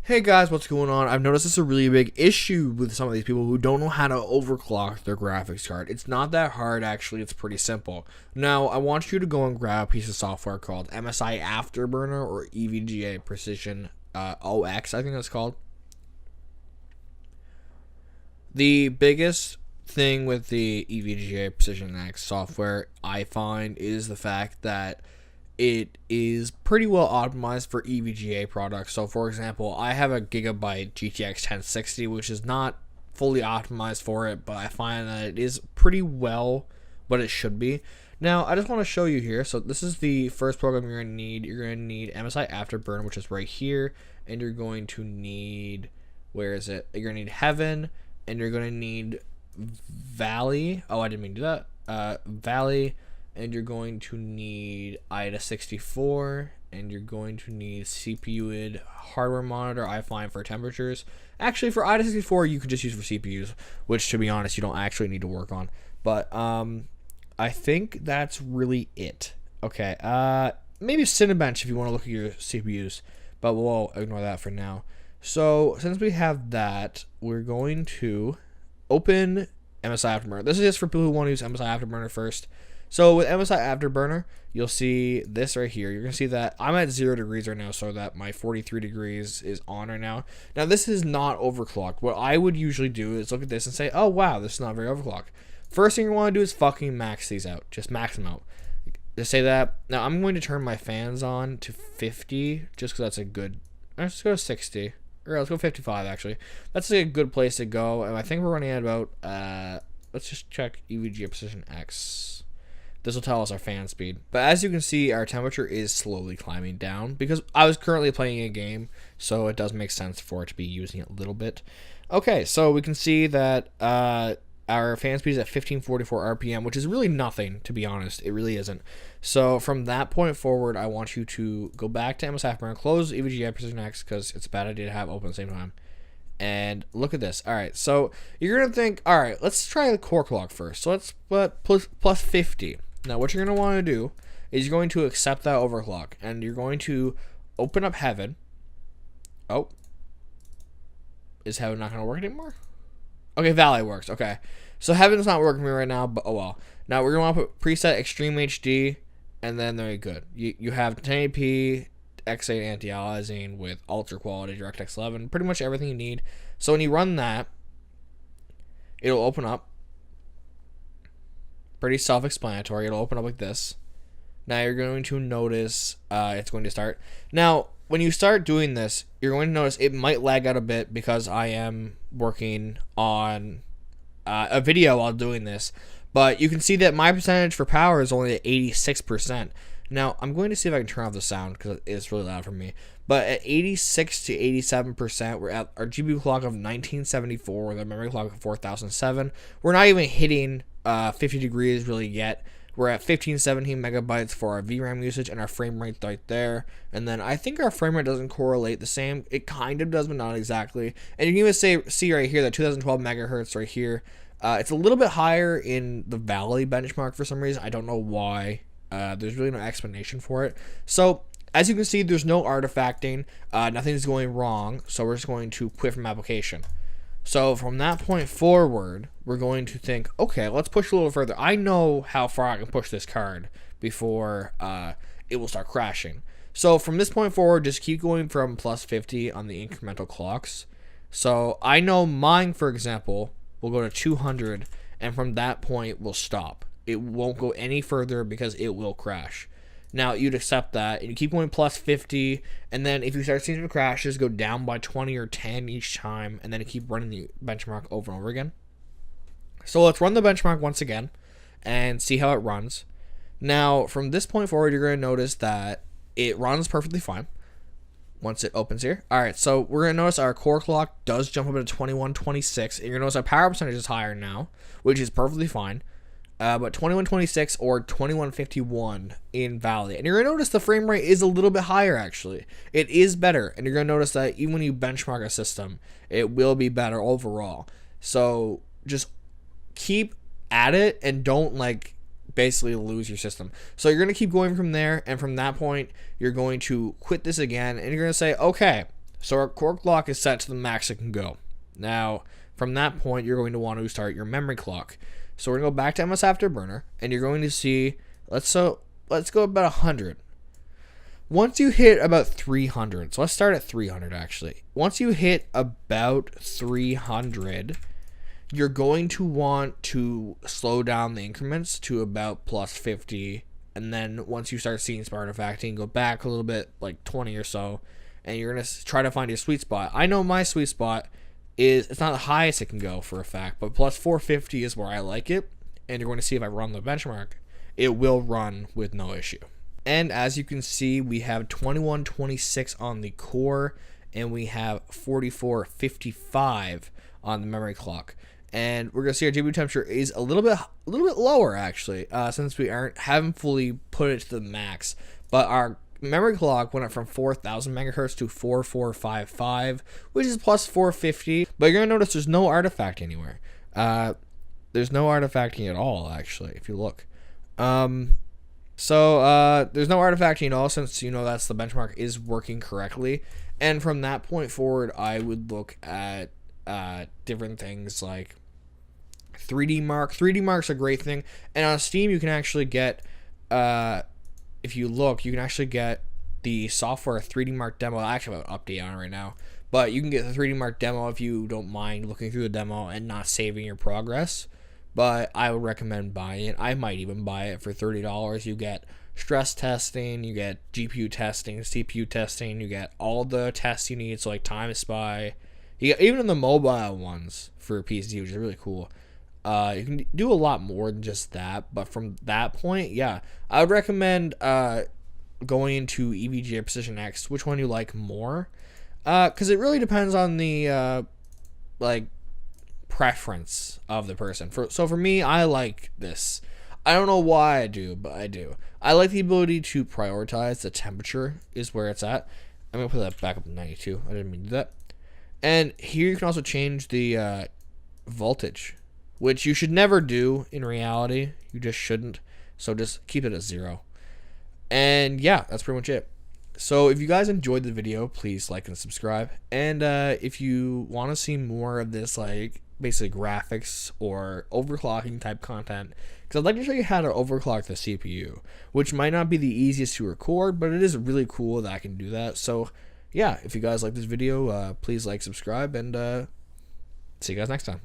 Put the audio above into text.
Hey guys, what's going on? I've noticed it's a really big issue with some of these people who don't know how to overclock their graphics card. It's not that hard, actually. It's pretty simple. Now, I want you to go and grab a piece of software called MSI Afterburner or EVGA Precision OX, I think that's called. The biggest thing with the EVGA Precision X software, I find, is the fact that it is pretty well optimized for EVGA products. So for example, I have a Gigabyte GTX 1060, which is not fully optimized for it, but I find that it is pretty well what it should be. Now, I just want to show you here. So this is the first program you're going to need. You're going to need MSI Afterburner, which is right here. And you're going to need, where is it? You're going to need Heaven, and you're going to need Valley. Oh, I didn't mean to do that. Valley. And you're going to need IDA 64, and you're going to need CPU-id hardware monitor, iFine for temperatures. Actually, for IDA 64, you could just use for CPUs, which, to be honest, you don't actually need to work on. But I think that's really it. Okay, maybe Cinebench if you want to look at your CPUs, but we'll ignore that for now. So, since we have that, we're going to open MSI Afterburner. This is just for people who want to use MSI Afterburner first. So with MSI Afterburner, you'll see this right here. You're going to see that I'm at 0 degrees right now, so that my 43 degrees is on right now. Now, this is not overclocked. What I would usually do is look at this and say, oh, wow, this is not very overclocked. First thing you want to do is fucking max these out. Just max them out. Just say that. Now, I'm going to turn my fans on to 50, just because that's a good... Let's go to 60. Or let's go 55, actually. That's a good place to go. And I think we're running at about... let's just check EVGA Precision X. This will tell us our fan speed. But as you can see, our temperature is slowly climbing down because I was currently playing a game, so it does make sense for it to be using it a little bit. Okay, so we can see that our fan speed is at 1544 RPM, which is really nothing, to be honest. It really isn't. So from that point forward, I want you to go back to MSI Afterburner, close EVGA Precision X because it's a bad idea to have open at the same time. And look at this. All right, so you're going to think, all right, let's try the core clock first. So let's put plus 50. Now, what you're going to want to do is you're going to accept that overclock, and you're going to open up Heaven. Oh. Is Heaven not going to work anymore? Okay, Valley works. Okay. So Heaven's not working for me right now, but oh well. Now, we're going to want to put preset Extreme HD, and then there you go. You have 1080p, X8 anti-aliasing with ultra quality DirectX 11, pretty much everything you need. So when you run that, it'll open up. Pretty self-explanatory. It'll open up like this. Now you're going to notice it's going to start. Now, when you start doing this, you're going to notice it might lag out a bit because I am working on a video while doing this. But you can see that my percentage for power is only at 86%. Now, I'm going to see if I can turn off the sound because it's really loud for me. But at 86 to 87%, we're at our GPU clock of 1974 with a memory clock of 4007. We're not even hitting 50 degrees really yet. We're at 1517 megabytes for our VRAM usage and our frame rate right there. And then I think our frame rate doesn't correlate the same. It kind of does, but not exactly. And you can even see right here that 2012 megahertz right here. It's a little bit higher in the Valley benchmark for some reason. I don't know why. There's really no explanation for it. So as you can see, there's no artifacting. Nothing's going wrong. So we're just going to quit from application. So from that point forward, we're going to think, okay, let's push a little further. I know how far I can push this card before it will start crashing. So from this point forward, just keep going from plus 50 on the incremental clocks. So I know mine, for example, will go to 200, and from that point, will stop. It won't go any further because it will crash. Now, you'd accept that, and you keep going plus 50, and then if you start seeing some crashes, go down by 20 or 10 each time, and then you keep running the benchmark over and over again. So let's run the benchmark once again, and see how it runs. Now, from this point forward, you're going to notice that it runs perfectly fine once it opens here. Alright, so we're going to notice our core clock does jump up to 2126, and you're going to notice our power percentage is higher now, which is perfectly fine. But 2126 or 2151 in Valley. And you're going to notice the frame rate is a little bit higher, actually. It is better. And you're going to notice that even when you benchmark a system, it will be better overall. So just keep at it and don't, like, basically lose your system. So you're going to keep going from there. And from that point, you're going to quit this again. And you're going to say, okay, So our core clock is set to the max it can go. Now, from that point, you're going to want to start your memory clock. So we're going to go back to MS Afterburner, and you're going to see, let's go about 100. Once you hit about 300, so let's start at 300 actually. Once you hit about 300, you're going to want to slow down the increments to about plus 50. And then once you start seeing some artifacting, go back a little bit, like 20 or so, and you're going to try to find your sweet spot. I know my sweet spot is, it's not the highest it can go for a fact, but plus 450 is where I like it. And you're going to see if I run the benchmark, it will run with no issue. And as you can see, we have 2126 on the core, and we have 4455 on the memory clock. And we're gonna see our GPU temperature is a little bit lower actually, since we haven't fully put it to the max. But our memory clock went up from 4000 megahertz to 4455, which is plus 450. But you're gonna notice there's no artifact anywhere. There's no artifacting at all actually, if you look. So there's no artifacting at all, since that's the benchmark is working correctly. And from that point forward, I would look at different things like 3D Mark. 3D Mark's a great thing, and on Steam you can actually get, if you look, you can actually get the software 3D Mark demo. I actually have an update on it right now, but you can get the 3D Mark demo if you don't mind looking through the demo and not saving your progress. But I would recommend buying it. I might even buy it for $30. You get stress testing, you get GPU testing, CPU testing, you get all the tests you need, so like Time Spy. You get even the mobile ones for PC, which is really cool. You can do a lot more than just that, but from that point, yeah, I would recommend going into EVGA Precision X, which one you like more, because it really depends on the preference of the person. So for me, I like this. I don't know why I do, but I do. I like the ability to prioritize the temperature is where it's at. I'm gonna put that back up to 92. I didn't mean to do that. And here you can also change the voltage, which you should never do in reality. You just shouldn't. So just keep it at 0. And yeah, that's pretty much it. So if you guys enjoyed the video, please like and subscribe. And if you want to see more of this, like basically graphics or overclocking type content, because I'd like to show you how to overclock the CPU, which might not be the easiest to record, but it is really cool that I can do that. So yeah, if you guys like this video, please like, subscribe, and see you guys next time.